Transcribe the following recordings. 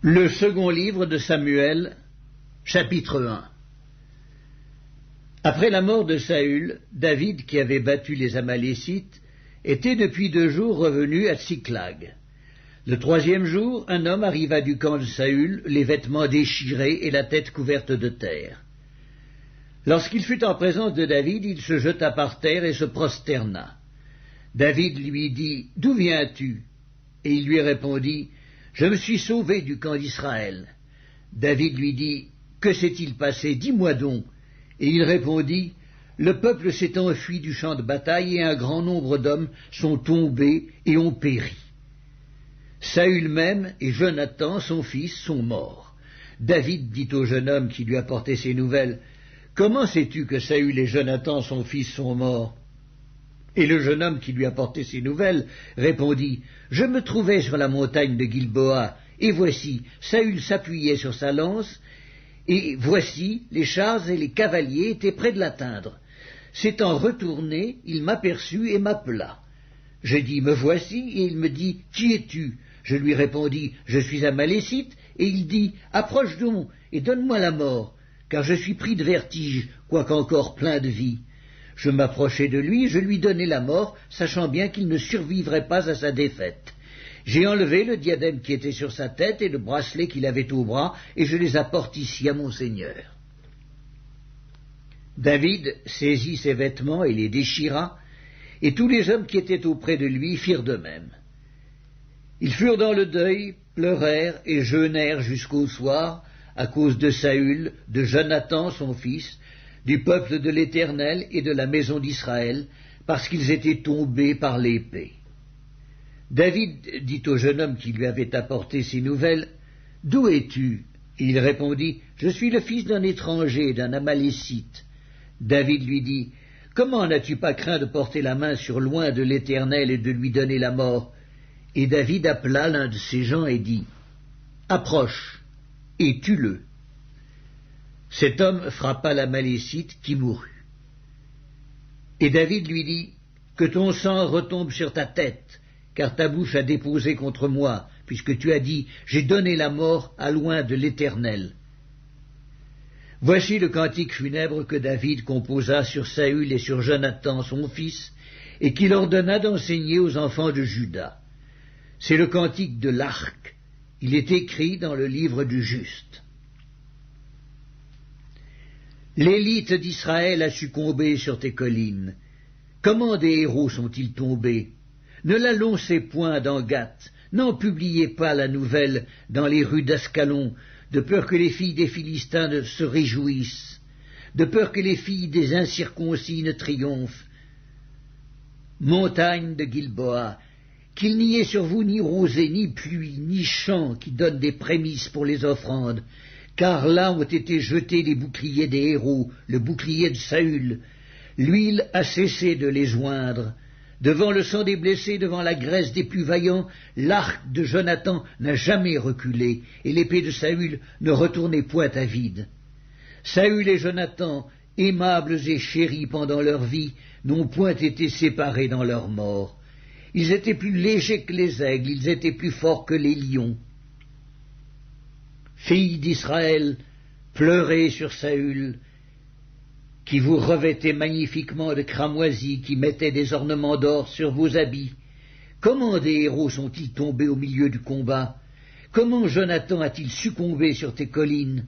Le second livre de Samuel, chapitre 1. Après la mort de Saül, David, qui avait battu les Amalécites, était depuis 2 jours revenu à Tsiklag. Le 3e jour, un homme arriva du camp de Saül, les vêtements déchirés et la tête couverte de terre. Lorsqu'il fut en présence de David, il se jeta par terre et se prosterna. David lui dit « D'où viens-tu » Et il lui répondit « Je me suis sauvé du camp d'Israël. » David lui dit « Que s'est-il passé? Dis-moi donc. » Et il répondit « Le peuple s'est enfui du champ de bataille et un grand nombre d'hommes sont tombés et ont péri. Saül même et Jonathan, son fils, sont morts. » David dit au jeune homme qui lui apportait ces nouvelles « Comment sais-tu que Saül et Jonathan, son fils, sont morts ?» Et le jeune homme qui lui apportait ces nouvelles répondit « Je me trouvais sur la montagne de Gilboa, et voici, Saül s'appuyait sur sa lance, et voici, les chars et les cavaliers étaient près de l'atteindre. S'étant retourné, il m'aperçut et m'appela. Je dis « Me voici » et il me dit « Qui es-tu » Je lui répondis « Je suis Amalécite » et il dit « Approche donc et donne-moi la mort, car je suis pris de vertige, quoique encore plein de vie. » Je m'approchai de lui et je lui donnai la mort, sachant bien qu'il ne survivrait pas à sa défaite. J'ai enlevé le diadème qui était sur sa tête et le bracelet qu'il avait au bras, et je les apporte ici à mon seigneur. David saisit ses vêtements et les déchira, et tous les hommes qui étaient auprès de lui firent de même. Ils furent dans le deuil, pleurèrent et jeûnèrent jusqu'au soir, à cause de Saül, de Jonathan son fils, du peuple de l'Éternel et de la maison d'Israël, parce qu'ils étaient tombés par l'épée. David dit au jeune homme qui lui avait apporté ces nouvelles, « D'où es-tu » Et il répondit, « Je suis le fils d'un étranger, d'un Amalécite. » David lui dit, « Comment n'as-tu pas craint de porter la main sur l'oint de l'Éternel et de lui donner la mort ?» Et David appela l'un de ses gens et dit, « Approche, et tue-le. » Cet homme frappa l'Amalécite qui mourut. Et David lui dit, « Que ton sang retombe sur ta tête, car ta bouche a déposé contre moi, puisque tu as dit, j'ai donné la mort à l'oint de l'Éternel. » Voici le cantique funèbre que David composa sur Saül et sur Jonathan son fils, et qu'il ordonna d'enseigner aux enfants de Juda. C'est le cantique de l'arc. Il est écrit dans le livre du juste. L'élite d'Israël a succombé sur tes collines. Comment des héros sont-ils tombés? Ne l'annoncez point dans Gath, n'en publiez pas la nouvelle dans les rues d'Ascalon, de peur que les filles des Philistins ne se réjouissent, de peur que les filles des incirconcis ne triomphent. Montagne de Gilboa, qu'il n'y ait sur vous ni rosée, ni pluie, ni champ qui donnent des prémices pour les offrandes, car là ont été jetés les boucliers des héros, le bouclier de Saül. L'huile a cessé de les joindre. Devant le sang des blessés, devant la graisse des plus vaillants, l'arc de Jonathan n'a jamais reculé, et l'épée de Saül ne retournait point à vide. Saül et Jonathan, aimables et chéris pendant leur vie, n'ont point été séparés dans leur mort. Ils étaient plus légers que les aigles, ils étaient plus forts que les lions. Filles d'Israël, pleurez sur Saül, qui vous revêtait magnifiquement de cramoisis, qui mettait des ornements d'or sur vos habits. Comment des héros sont-ils tombés au milieu du combat? Comment Jonathan a-t-il succombé sur tes collines?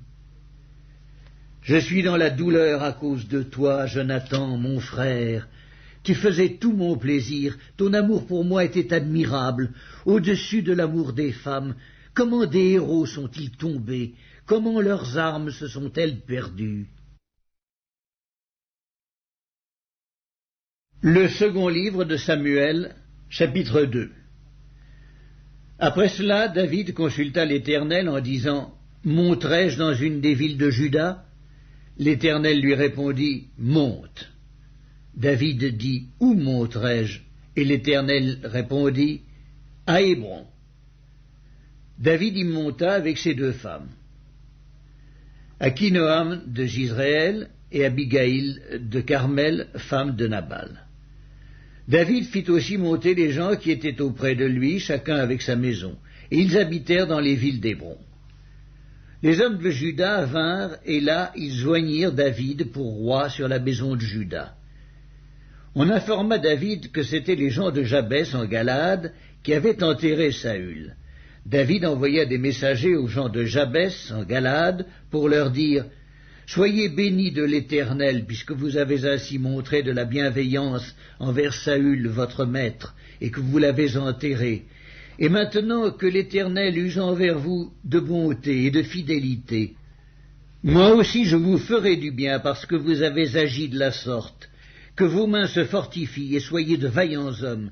Je suis dans la douleur à cause de toi, Jonathan, mon frère. Tu faisais tout mon plaisir, ton amour pour moi était admirable, au-dessus de l'amour des femmes. Comment des héros sont-ils tombés? Comment leurs armes se sont-elles perdues? Le second livre de Samuel, chapitre 2. Après cela, David consulta l'Éternel en disant, « Monterai-je dans une des villes de Juda ?» L'Éternel lui répondit, « Monte. » David dit, « Où monterai-je » Et l'Éternel répondit, « À Hébron. » David y monta avec ses 2 femmes, Akinoam de Jizréel et Abigaïl de Carmel, femme de Nabal. David fit aussi monter les gens qui étaient auprès de lui, chacun avec sa maison, et ils habitèrent dans les villes d'Hébron. Les hommes de Juda vinrent, et là ils joignirent David pour roi sur la maison de Juda. On informa David que c'étaient les gens de Jabès en Galade qui avaient enterré Saül. David envoya des messagers aux gens de Jabès en Galade pour leur dire « Soyez bénis de l'Éternel, puisque vous avez ainsi montré de la bienveillance envers Saül, votre maître, et que vous l'avez enterré. Et maintenant que l'Éternel use envers vous de bonté et de fidélité, moi aussi je vous ferai du bien parce que vous avez agi de la sorte. Que vos mains se fortifient et soyez de vaillants hommes,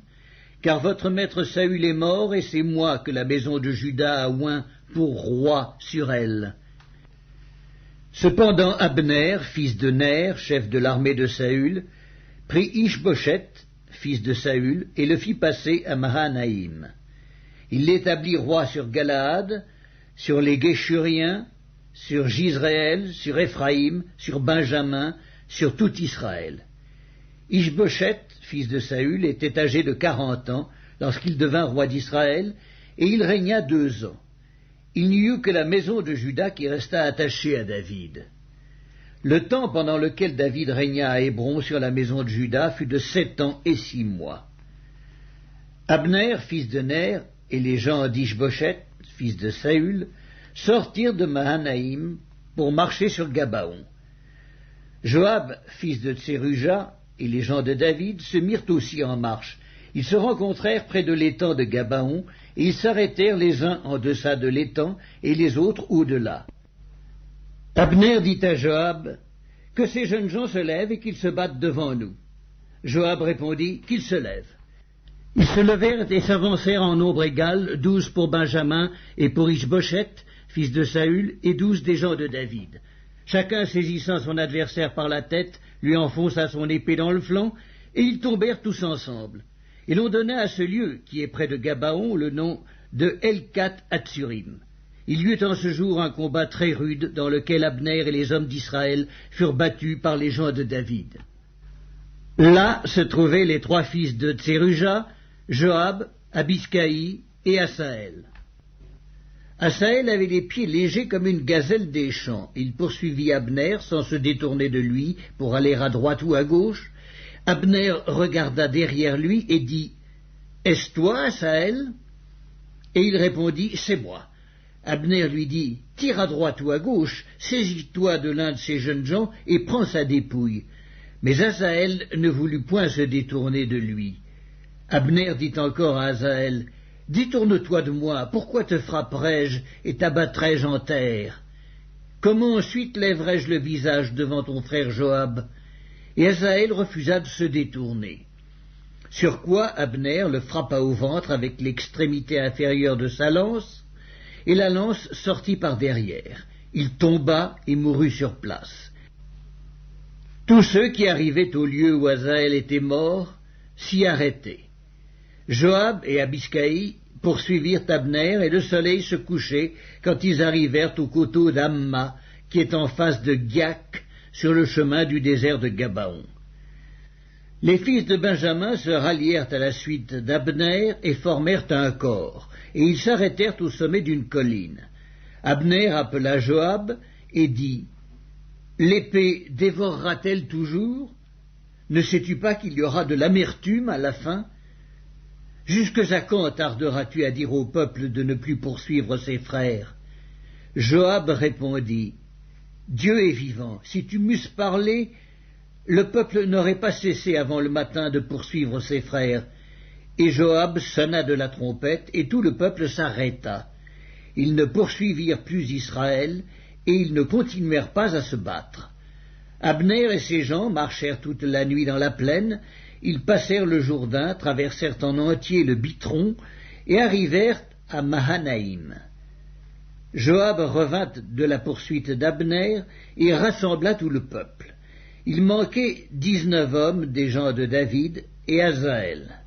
car votre maître Saül est mort et c'est moi que la maison de Juda a oint pour roi sur elle. » Cependant Abner, fils de Ner, chef de l'armée de Saül, prit Ish-Boshet, fils de Saül, et le fit passer à Mahanaïm. Il l'établit roi sur Galaad, sur les Géshuriens, sur Jisraël, sur Éphraïm, sur Benjamin, sur tout Israël. Ish-Boshet, fils de Saül, était âgé de 40 ans lorsqu'il devint roi d'Israël, et il régna 2 ans. Il n'y eut que la maison de Juda qui resta attachée à David. Le temps pendant lequel David régna à Hébron sur la maison de Juda fut de 7 ans et 6 mois. Abner, fils de Ner, et les gens d'Ish-Boshet, fils de Saül, sortirent de Mahanaïm pour marcher sur Gabaon. Joab, fils de Tseruja, et les gens de David se mirent aussi en marche. Ils se rencontrèrent près de l'étang de Gabaon, et ils s'arrêtèrent les uns en deçà de l'étang, et les autres au-delà. Abner dit à Joab, « Que ces jeunes gens se lèvent et qu'ils se battent devant nous. » Joab répondit, « Qu'ils se lèvent. » Ils se levèrent et s'avancèrent en nombre égal, 12 pour Benjamin et pour Ish-Boshet, fils de Saül, et 12 des gens de David. Chacun saisissant son adversaire par la tête, lui enfonça son épée dans le flanc, et ils tombèrent tous ensemble. Et l'on donna à ce lieu, qui est près de Gabaon, le nom de Helkat-Hatsurim. Il y eut en ce jour un combat très rude, dans lequel Abner et les hommes d'Israël furent battus par les gens de David. Là se trouvaient les 3 fils de Tseruja, Joab, Abiskaï et Asaël. Asaël avait les pieds légers comme une gazelle des champs. Il poursuivit Abner sans se détourner de lui pour aller à droite ou à gauche. Abner regarda derrière lui et dit « Est-ce toi, Asaël ?» Et il répondit « C'est moi. » Abner lui dit « Tire à droite ou à gauche, saisis-toi de l'un de ces jeunes gens et prends sa dépouille. » Mais Asaël ne voulut point se détourner de lui. Abner dit encore à Asaël, « Détourne-toi de moi, pourquoi te frapperais-je et t'abattrais-je en terre? Comment ensuite lèverais-je le visage devant ton frère Joab ?» Et Asaël refusa de se détourner. Sur quoi Abner le frappa au ventre avec l'extrémité inférieure de sa lance, et la lance sortit par derrière. Il tomba et mourut sur place. Tous ceux qui arrivaient au lieu où Asaël était mort s'y arrêtaient. Joab et Abiskaï poursuivirent Abner, et le soleil se couchait quand ils arrivèrent au coteau d'Amma, qui est en face de Giac, sur le chemin du désert de Gabaon. Les fils de Benjamin se rallièrent à la suite d'Abner et formèrent un corps, et ils s'arrêtèrent au sommet d'une colline. Abner appela Joab et dit « L'épée dévorera-t-elle toujours? Ne sais-tu pas qu'il y aura de l'amertume à la fin? Jusque à quand tarderas-tu à dire au peuple de ne plus poursuivre ses frères ?» Joab répondit « Dieu est vivant, si tu m'eusses parlé, le peuple n'aurait pas cessé avant le matin de poursuivre ses frères. » Et Joab sonna de la trompette, et tout le peuple s'arrêta. Ils ne poursuivirent plus Israël, et ils ne continuèrent pas à se battre. Abner et ses gens marchèrent toute la nuit dans la plaine. Ils passèrent le Jourdain, traversèrent en entier le Bitron, et arrivèrent à Mahanaïm. Joab revint de la poursuite d'Abner, et rassembla tout le peuple. Il manquait 19 hommes des gens de David et Asaël.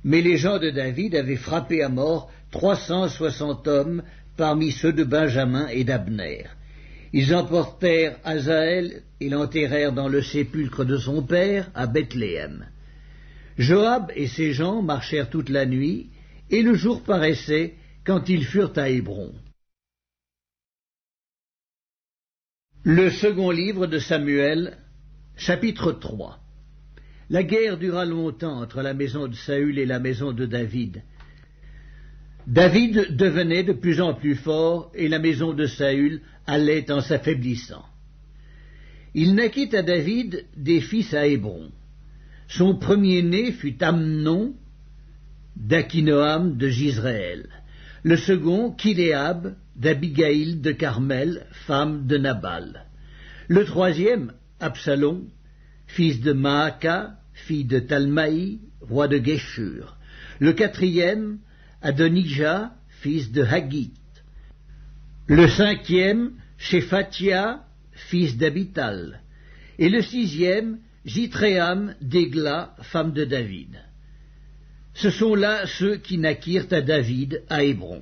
Mais les gens de David avaient frappé à mort 360 hommes parmi ceux de Benjamin et d'Abner. Ils emportèrent Asaël et l'enterrèrent dans le sépulcre de son père à Bethléem. Joab et ses gens marchèrent toute la nuit, et le jour paraissait quand ils furent à Hébron. Le second livre de Samuel, chapitre 3. La guerre dura longtemps entre la maison de Saül et la maison de David. David devenait de plus en plus fort, et la maison de Saül allait en s'affaiblissant. Il naquit à David des fils à Hébron. Son premier-né fut Amnon d'Akinoam de Jizréel. Le second, Kiléab d'Abigaïl de Carmel, femme de Nabal. Le troisième, Absalom, fils de Maaka, fille de Talmaï, roi de Géshur. Le quatrième, Adonijah, fils de Haggith. Le cinquième, Shephatia, fils d'Abital. Et le sixième, Jitréam d'Égla, femme de David. Ce sont là ceux qui naquirent à David à Hébron.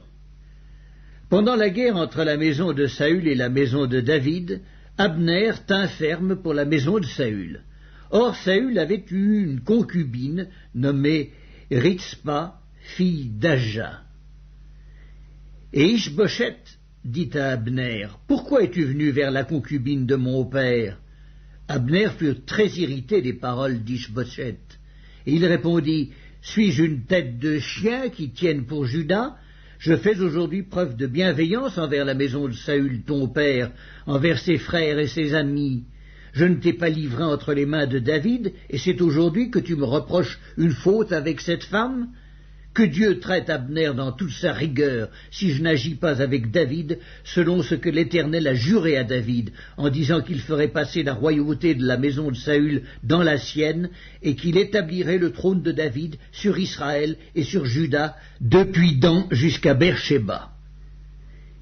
Pendant la guerre entre la maison de Saül et la maison de David, Abner tint ferme pour la maison de Saül. Or Saül avait eu une concubine nommée Ritzpa, fille d'Aja. Et Ishboshet dit à Abner, « Pourquoi es-tu venu vers la concubine de mon père ?» Abner fut très irrité des paroles d'Ishboshet, et il répondit, « Suis-je une tête de chien qui tienne pour Juda ? Je fais aujourd'hui preuve de bienveillance envers la maison de Saül, ton père, envers ses frères et ses amis. Je ne t'ai pas livré entre les mains de David, et c'est aujourd'hui que tu me reproches une faute avec cette femme ? Que Dieu traite Abner dans toute sa rigueur, si je n'agis pas avec David, selon ce que l'Éternel a juré à David, en disant qu'il ferait passer la royauté de la maison de Saül dans la sienne, et qu'il établirait le trône de David sur Israël et sur Juda, depuis Dan jusqu'à Beersheba.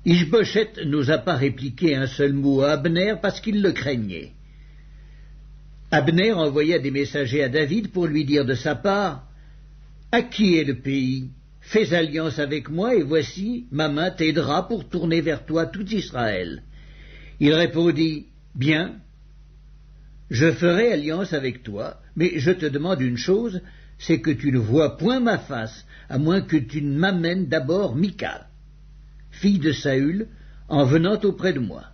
Ishboshet n'osa pas répliquer un seul mot à Abner parce qu'il le craignait. Abner envoya des messagers à David pour lui dire de sa part, « À qui est le pays ? Fais alliance avec moi, et voici, ma main t'aidera pour tourner vers toi tout Israël. » Il répondit, « Bien, je ferai alliance avec toi, mais je te demande une chose, c'est que tu ne vois point ma face, à moins que tu ne m'amènes d'abord Michal, fille de Saül, en venant auprès de moi. »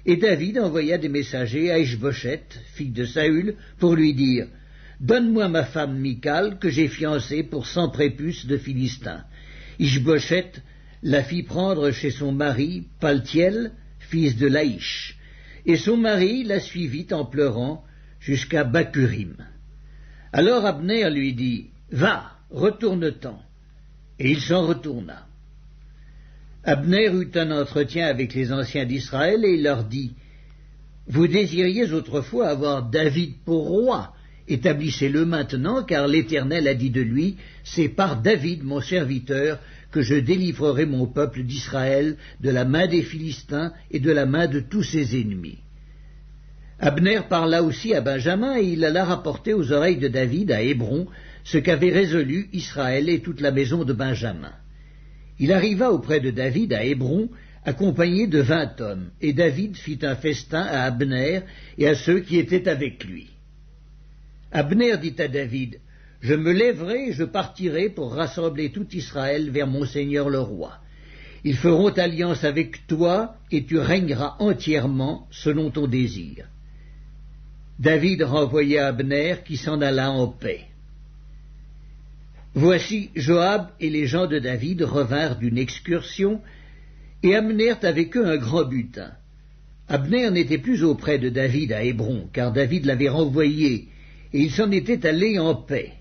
Et David envoya des messagers à Ishboshet, fille de Saül, pour lui dire, « Donne-moi ma femme Michal, que j'ai fiancée pour 100 prépuces de Philistins. » Ishboshet la fit prendre chez son mari, Paltiel, fils de Laïch, et son mari la suivit en pleurant jusqu'à Bacurim. Alors Abner lui dit, « Va, retourne-t'en. » Et il s'en retourna. Abner eut un entretien avec les anciens d'Israël et il leur dit, « Vous désiriez autrefois avoir David pour roi. Établissez-le maintenant, car l'Éternel a dit de lui, « C'est par David, mon serviteur, que je délivrerai mon peuple d'Israël de la main des Philistins et de la main de tous ses ennemis. » Abner parla aussi à Benjamin, et il alla rapporter aux oreilles de David à Hébron ce qu'avait résolu Israël et toute la maison de Benjamin. Il arriva auprès de David à Hébron, accompagné de 20 hommes, et David fit un festin à Abner et à ceux qui étaient avec lui. Abner dit à David, « Je me lèverai et je partirai pour rassembler tout Israël vers mon seigneur le roi. Ils feront alliance avec toi, et tu régneras entièrement selon ton désir. » David renvoya Abner, qui s'en alla en paix. Voici, Joab et les gens de David revinrent d'une excursion, et amenèrent avec eux un grand butin. Abner n'était plus auprès de David à Hébron, car David l'avait renvoyé, et il s'en était allé en paix.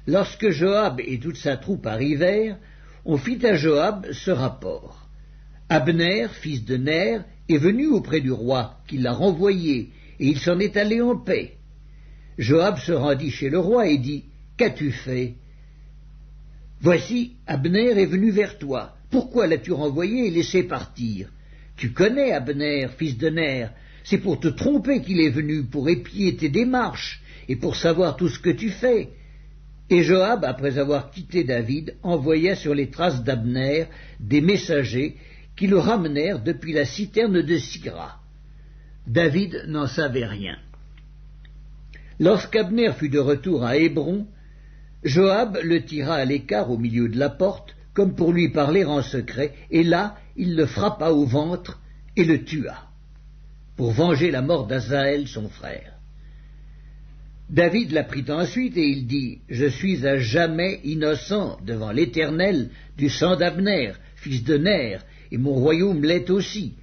Lorsque Joab et toute sa troupe arrivèrent, on fit à Joab ce rapport. Abner, fils de Ner, est venu auprès du roi, qui l'a renvoyé, et il s'en est allé en paix. Joab se rendit chez le roi et dit, « Qu'as-tu fait ? Voici, Abner est venu vers toi. Pourquoi l'as-tu renvoyé et laissé partir ? Tu connais Abner, fils de Ner, c'est pour te tromper qu'il est venu, pour épier tes démarches, et pour savoir tout ce que tu fais. » Et Joab, après avoir quitté David, envoya sur les traces d'Abner des messagers qui le ramenèrent depuis la citerne de Sira. David n'en savait rien. Lorsqu'Abner fut de retour à Hébron, Joab le tira à l'écart au milieu de la porte, comme pour lui parler en secret, et là il le frappa au ventre et le tua. pour venger la mort d'Asaël son frère. David la prit ensuite et il dit, « Je suis à jamais innocent devant l'Éternel du sang d'Abner, fils de Ner, et mon royaume l'est aussi.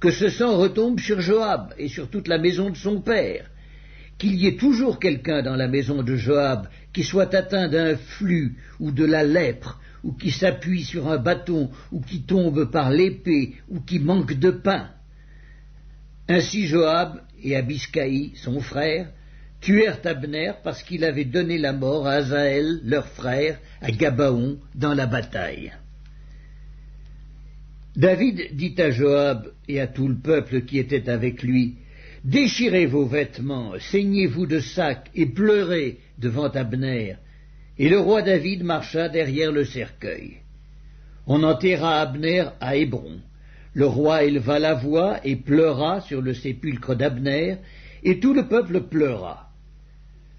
Que ce sang retombe sur Joab et sur toute la maison de son père. Qu'il y ait toujours quelqu'un dans la maison de Joab qui soit atteint d'un flux ou de la lèpre, ou qui s'appuie sur un bâton, ou qui tombe par l'épée, ou qui manque de pain. » Ainsi Joab et Abiscaï, son frère, tuèrent Abner parce qu'il avait donné la mort à Asaël, leur frère, à Gabaon, dans la bataille. David dit à Joab et à tout le peuple qui était avec lui, « Déchirez vos vêtements, saignez-vous de sacs et pleurez devant Abner. » Et le roi David marcha derrière le cercueil. On enterra Abner à Hébron. Le roi éleva la voix et pleura sur le sépulcre d'Abner, et tout le peuple pleura.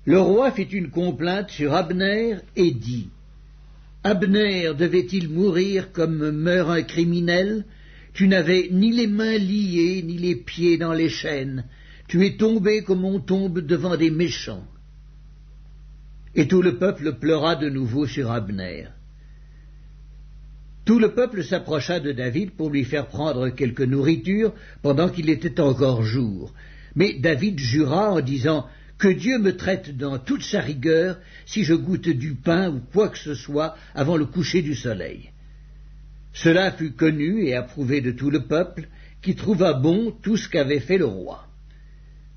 Le roi fit une complainte sur Abner et dit, « Abner devait-il mourir comme meurt un criminel? Tu n'avais ni les mains liées, ni les pieds dans les chaînes. Tu es tombé comme on tombe devant des méchants. » Et tout le peuple pleura de nouveau sur Abner. Tout le peuple s'approcha de David pour lui faire prendre quelque nourriture pendant qu'il était encore jour. Mais David jura en disant, « Que Dieu me traite dans toute sa rigueur si je goûte du pain ou quoi que ce soit avant le coucher du soleil. » Cela fut connu et approuvé de tout le peuple, qui trouva bon tout ce qu'avait fait le roi.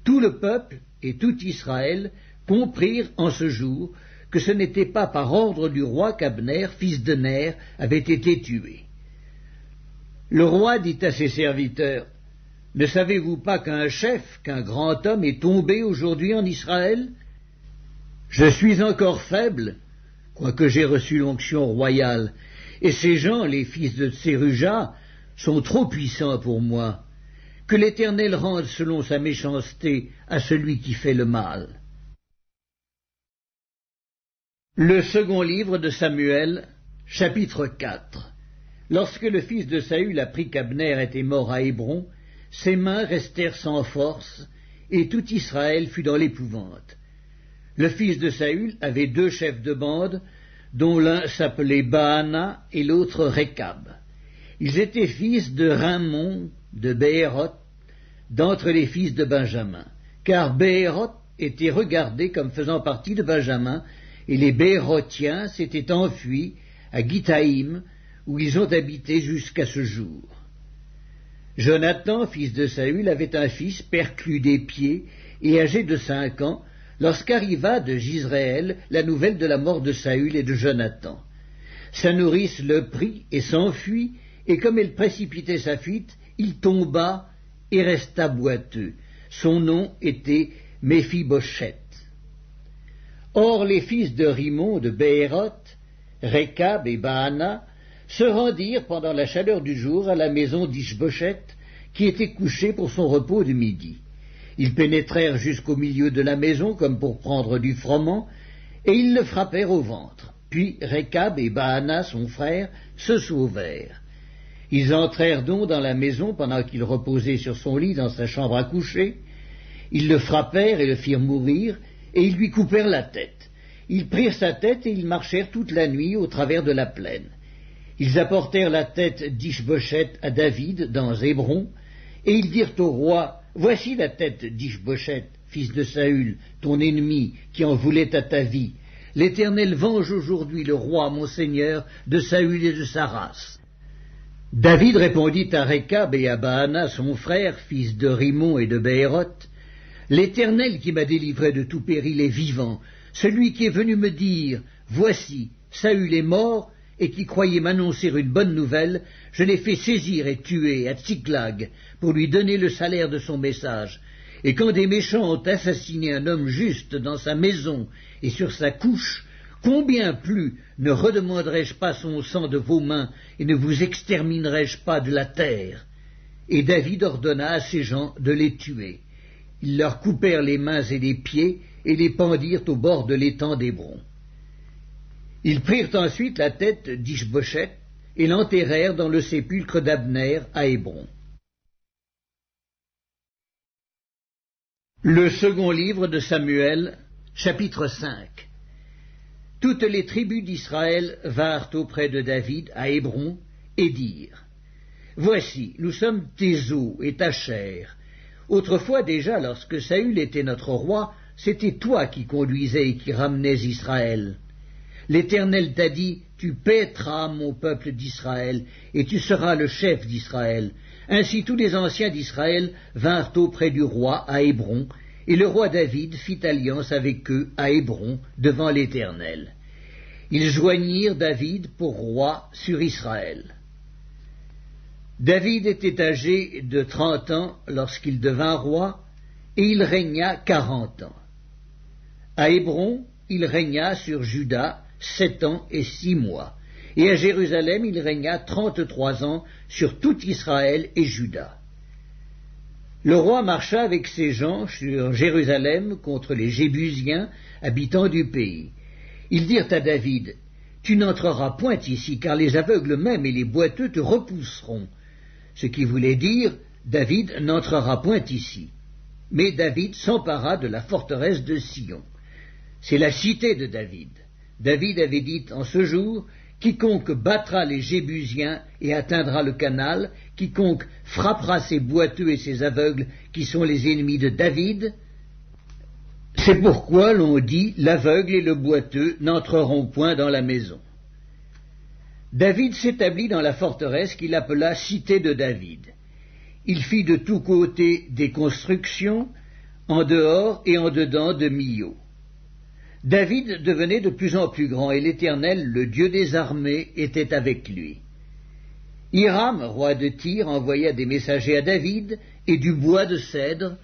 Tout le peuple et tout Israël comprirent en ce jour que ce n'était pas par ordre du roi qu'Abner, fils de Ner, avait été tué. Le roi dit à ses serviteurs, « Ne savez-vous pas qu'un chef, qu'un grand homme est tombé aujourd'hui en Israël? Je suis encore faible, quoique j'ai reçu l'onction royale, et ces gens, les fils de Tséruja, sont trop puissants pour moi. Que l'Éternel rende selon sa méchanceté à celui qui fait le mal. » Le second livre de Samuel, chapitre 4. Lorsque le fils de Saül apprit qu'Abner était mort à Hébron, ses mains restèrent sans force, et tout Israël fut dans l'épouvante. Le fils de Saül avait 2 chefs de bande, dont l'un s'appelait Baana et l'autre Récab. Ils étaient fils de Rimmon, de Béhéroth, d'entre les fils de Benjamin, car Béhéroth était regardé comme faisant partie de Benjamin, et les Béérothiens s'étaient enfuis à Githaïm, où ils ont habité jusqu'à ce jour. Jonathan, fils de Saül, avait un fils perclus des pieds et âgé de 5 ans, lorsqu'arriva de Jizréel la nouvelle de la mort de Saül et de Jonathan. Sa nourrice le prit et s'enfuit, et comme elle précipitait sa fuite, il tomba et resta boiteux. Son nom était Méphibosheth. Or les fils de Rimmon de Béhéroth, Récab et Baana, se rendirent pendant la chaleur du jour à la maison d'Ishbosheth, qui était couché pour son repos de midi. Ils pénétrèrent jusqu'au milieu de la maison comme pour prendre du froment, et ils le frappèrent au ventre. Puis Récab et Baana, son frère, se sauvèrent. Ils entrèrent donc dans la maison pendant qu'il reposait sur son lit dans sa chambre à coucher. Ils le frappèrent et le firent mourir, et ils lui coupèrent la tête. Ils prirent sa tête et ils marchèrent toute la nuit au travers de la plaine. Ils apportèrent la tête d'Ishbosheth à David dans Hébron, et ils dirent au roi, « Voici la tête d'Ishbosheth, fils de Saül, ton ennemi, qui en voulait à ta vie. L'Éternel venge aujourd'hui le roi, mon seigneur, de Saül et de sa race. » David répondit à Récab et à Baana, son frère, fils de Rimmon et de Béhéroth, « L'Éternel qui m'a délivré de tout péril est vivant, celui qui est venu me dire, « Voici, Saül est mort », et qui croyait m'annoncer une bonne nouvelle, je l'ai fait saisir et tuer à Tsiklag pour lui donner le salaire de son message. Et quand des méchants ont assassiné un homme juste dans sa maison et sur sa couche, combien plus ne redemanderai-je pas son sang de vos mains et ne vous exterminerai-je pas de la terre? Et David ordonna à ses gens de les tuer. Ils leur coupèrent les mains et les pieds et les pendirent au bord de l'étang d'Hébron. Ils prirent ensuite la tête d'Ishbosheth et l'enterrèrent dans le sépulcre d'Abner à Hébron. Le second livre de Samuel, chapitre 5. Toutes les tribus d'Israël vinrent auprès de David à Hébron et dirent: Voici, nous sommes tes os et ta chair. Autrefois déjà, lorsque Saül était notre roi, c'était toi qui conduisais et qui ramenais Israël. L'Éternel t'a dit: Tu paîtras mon peuple d'Israël, et tu seras le chef d'Israël. Ainsi tous les anciens d'Israël vinrent auprès du roi à Hébron, et le roi David fit alliance avec eux à Hébron devant l'Éternel. Ils joignirent David pour roi sur Israël. David était âgé de 30 ans lorsqu'il devint roi, et il régna 40 ans. À Hébron, il régna sur Juda 7 ans et 6 mois, et à Jérusalem il régna 33 ans sur tout Israël et Juda. Le roi marcha avec ses gens sur Jérusalem contre les Jébusiens, habitants du pays. Ils dirent à David: Tu n'entreras point ici, car les aveugles même et les boiteux te repousseront. Ce qui voulait dire: David n'entrera point ici. Mais David s'empara de la forteresse de Sion. C'est la cité de David. David avait dit en ce jour: Quiconque battra les Jébusiens et atteindra le canal, quiconque frappera ces boiteux et ces aveugles qui sont les ennemis de David. C'est pourquoi l'on dit: L'aveugle et le boiteux n'entreront point dans la maison. David s'établit dans la forteresse qu'il appela Cité de David. Il fit de tous côtés des constructions, en dehors et en dedans de Millo. David devenait de plus en plus grand, et l'Éternel, le Dieu des armées, était avec lui. Hiram, roi de Tyr, envoya des messagers à David, et du bois de cèdre,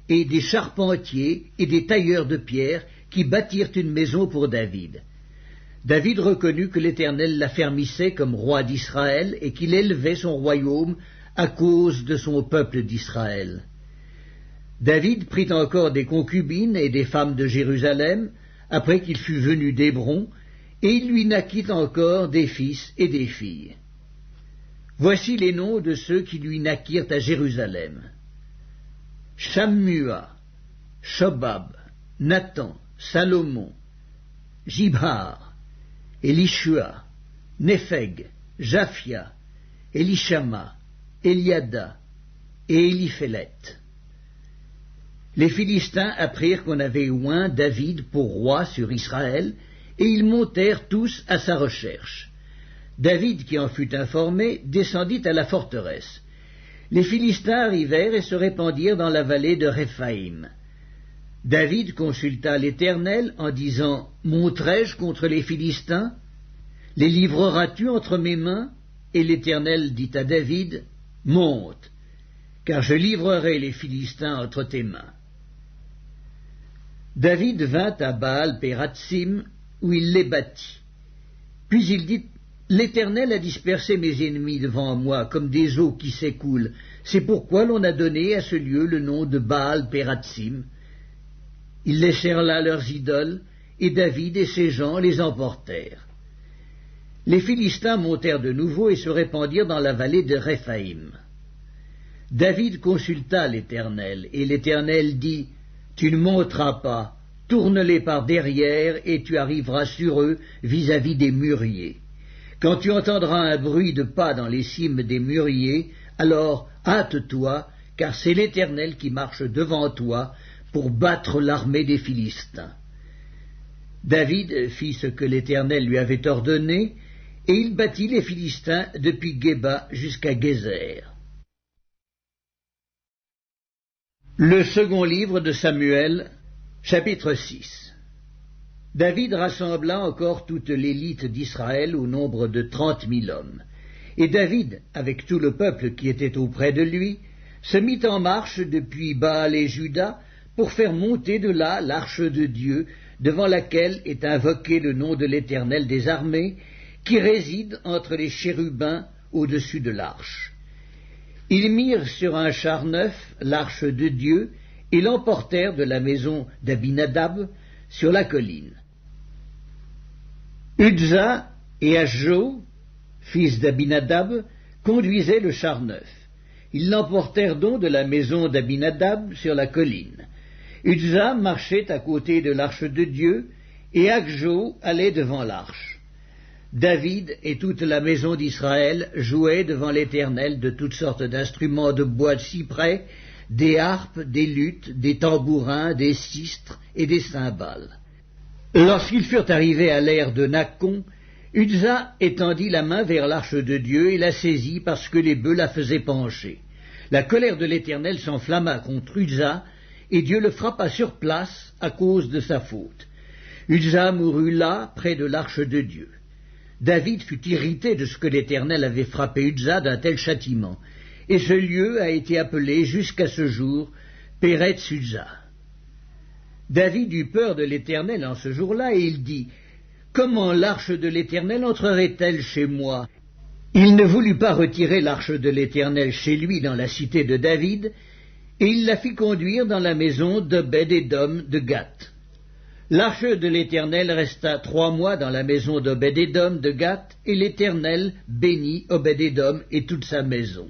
et des charpentiers, et des tailleurs de pierre, qui bâtirent une maison pour David. David reconnut que l'Éternel l'affermissait comme roi d'Israël, et qu'il élevait son royaume à cause de son peuple d'Israël. David prit encore des concubines et des femmes de Jérusalem, après qu'il fut venu d'Hébron, et il lui naquit encore des fils et des filles. Voici les noms de ceux qui lui naquirent à Jérusalem: Shammua, Shobab, Nathan, Salomon, Jibhar, Elishua, Népheg, Japhia, Elishama, Eliada et Éliphélet. Les Philistins apprirent qu'on avait oint David pour roi sur Israël, et ils montèrent tous à sa recherche. David, qui en fut informé, descendit à la forteresse. Les Philistins arrivèrent et se répandirent dans la vallée de Réphaïm. David consulta l'Éternel en disant: Monterai-je contre les Philistins? Les livreras-tu entre mes mains? Et l'Éternel dit à David: Monte, car je livrerai les Philistins entre tes mains. David vint à Baal-Pératsim, où il les battit. Puis il dit: L'Éternel a dispersé mes ennemis devant moi, comme des eaux qui s'écoulent. C'est pourquoi l'on a donné à ce lieu le nom de Baal-Pératsim. Ils laissèrent là leurs idoles, et David et ses gens les emportèrent. Les Philistins montèrent de nouveau et se répandirent dans la vallée de Réphaïm. David consulta l'Éternel, et l'Éternel dit: Tu ne monteras pas, tourne-les par derrière, et tu arriveras sur eux vis-à-vis des mûriers. Quand tu entendras un bruit de pas dans les cimes des mûriers, alors hâte-toi, car c'est l'Éternel qui marche devant toi pour battre l'armée des Philistins. David fit ce que l'Éternel lui avait ordonné, et il battit les Philistins depuis Géba jusqu'à Gézer. Le second livre de Samuel, chapitre 6. David rassembla encore toute l'élite d'Israël au nombre de 30 000 hommes. Et David, avec tout le peuple qui était auprès de lui, se mit en marche depuis Baal et Juda pour faire monter de là l'arche de Dieu, devant laquelle est invoqué le nom de l'Éternel des armées, qui réside entre les chérubins au-dessus de l'arche. Ils mirent sur un char neuf l'arche de Dieu et l'emportèrent de la maison d'Abinadab sur la colline. Uzza et Achjo, fils d'Abinadab, conduisaient le char neuf. Ils l'emportèrent donc de la maison d'Abinadab sur la colline. Uzza marchait à côté de l'arche de Dieu, et Achjo allait devant l'arche. David et toute la maison d'Israël jouaient devant l'Éternel de toutes sortes d'instruments de bois de cyprès, des harpes, des luttes, des tambourins, des sistres et des cymbales. Lorsqu'ils furent arrivés à l'ère de Nakon, Uzza étendit la main vers l'arche de Dieu et la saisit parce que les bœufs la faisaient pencher. La colère de l'Éternel s'enflamma contre Uzza, et Dieu le frappa sur place à cause de sa faute. Uzza mourut là, près de l'arche de Dieu. David fut irrité de ce que l'Éternel avait frappé Uzza d'un tel châtiment, et ce lieu a été appelé jusqu'à ce jour Péretz Uzza. David eut peur de l'Éternel en ce jour-là, et il dit « Comment l'arche de l'Éternel entrerait-elle chez moi ?» Il ne voulut pas retirer l'arche de l'Éternel chez lui dans la cité de David, et il la fit conduire dans la maison d'Obed-Édom de Gath. L'arche de l'Éternel resta 3 mois dans la maison d'Obed-Édom de Gath, et l'Éternel bénit Obed-Édom et toute sa maison.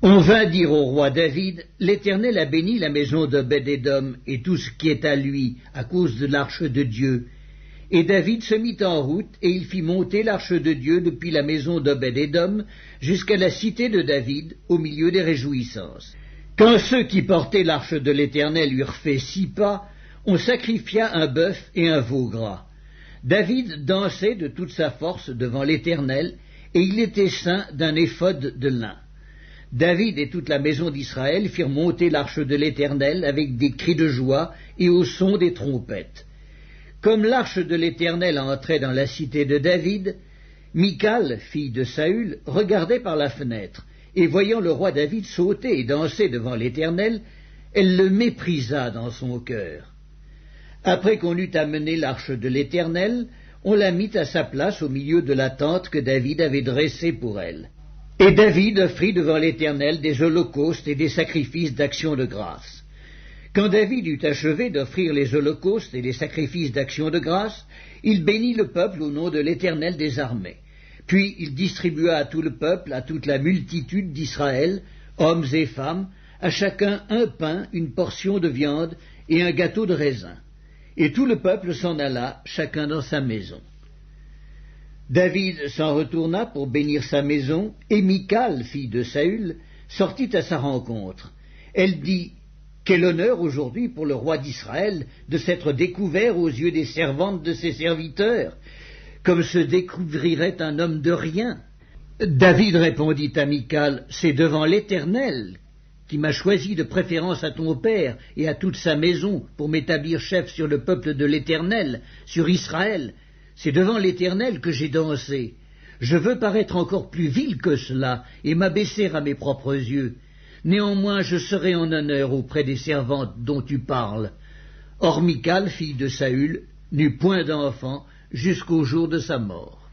On vint dire au roi David, « L'Éternel a béni la maison d'Obed-Édom et tout ce qui est à lui à cause de l'arche de Dieu. » Et David se mit en route, et il fit monter l'arche de Dieu depuis la maison d'Obed-Édom jusqu'à la cité de David, au milieu des réjouissances. Quand ceux qui portaient l'arche de l'Éternel eurent fait 6 pas, on sacrifia un bœuf et un veau gras. David dansait de toute sa force devant l'Éternel, et il était ceint d'un éphod de lin. David et toute la maison d'Israël firent monter l'arche de l'Éternel avec des cris de joie et au son des trompettes. Comme l'arche de l'Éternel entrait dans la cité de David, Michal, fille de Saül, regardait par la fenêtre, et voyant le roi David sauter et danser devant l'Éternel, elle le méprisa dans son cœur. Après qu'on eut amené l'arche de l'Éternel, on la mit à sa place au milieu de la tente que David avait dressée pour elle. Et David offrit devant l'Éternel des holocaustes et des sacrifices d'action de grâce. Quand David eut achevé d'offrir les holocaustes et les sacrifices d'action de grâce, il bénit le peuple au nom de l'Éternel des armées. Puis il distribua à tout le peuple, à toute la multitude d'Israël, hommes et femmes, à chacun un pain, une portion de viande et un gâteau de raisin. Et tout le peuple s'en alla, chacun dans sa maison. David s'en retourna pour bénir sa maison, et Michal, fille de Saül, sortit à sa rencontre. Elle dit « Quel honneur aujourd'hui pour le roi d'Israël de s'être découvert aux yeux des servantes de ses serviteurs, comme se découvrirait un homme de rien. » David répondit à Michal « C'est devant l'Éternel qui m'a choisi de préférence à ton père et à toute sa maison pour m'établir chef sur le peuple de l'Éternel, sur Israël. C'est devant l'Éternel que j'ai dansé. Je veux paraître encore plus vil que cela et m'abaisser à mes propres yeux. Néanmoins, je serai en honneur auprès des servantes dont tu parles. » Or Michal, fille de Saül, n'eut point d'enfant jusqu'au jour de sa mort.